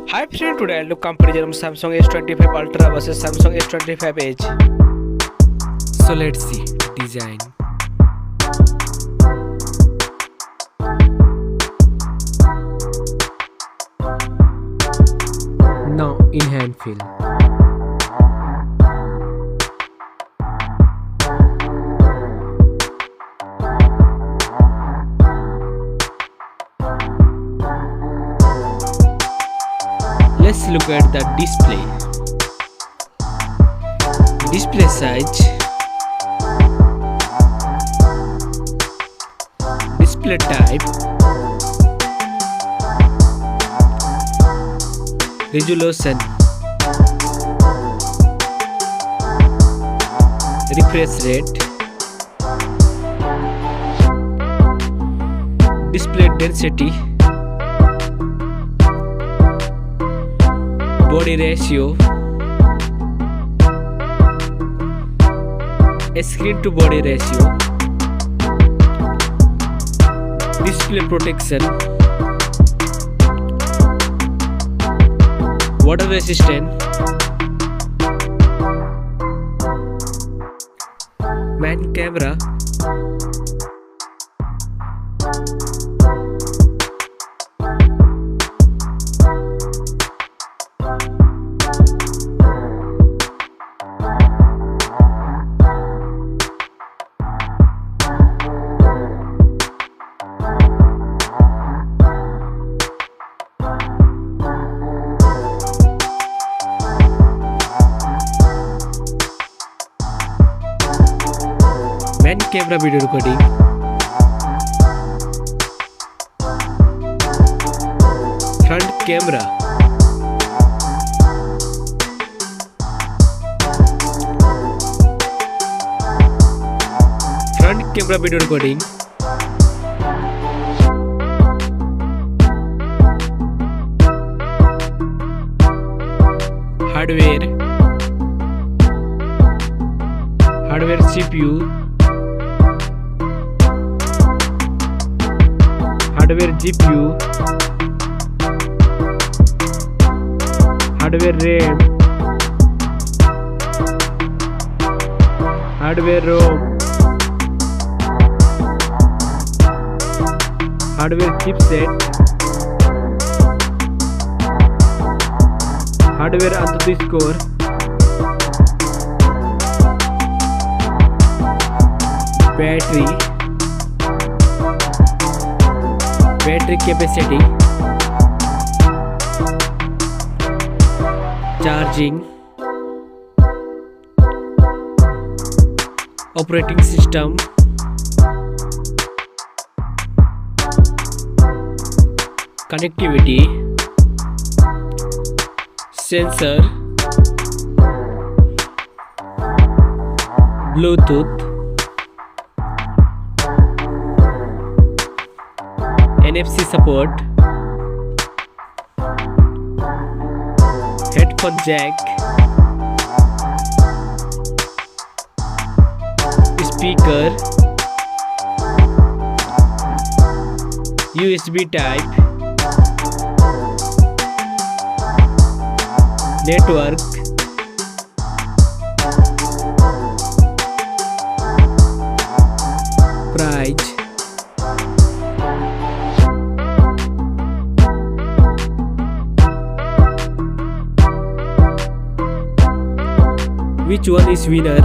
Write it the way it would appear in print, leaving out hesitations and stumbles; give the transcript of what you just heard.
Hi friend, today I'll do comparison of Samsung S25 Ultra versus Samsung S25 Edge. So let's see design. Now in hand feel. Let's look at the display. Display size, display type, resolution, refresh rate, display density, body ratio, screen to body ratio, display protection, water resistant, main camera, main camera video recording, front camera, front camera video recording, hardware CPU, hardware GPU, hardware RAM, hardware ROM, hardware chipset, hardware underscore, battery capacity, charging, operating system, connectivity, sensor, Bluetooth, NFC support, headphone jack, speaker, USB type, network, price, which one is winner?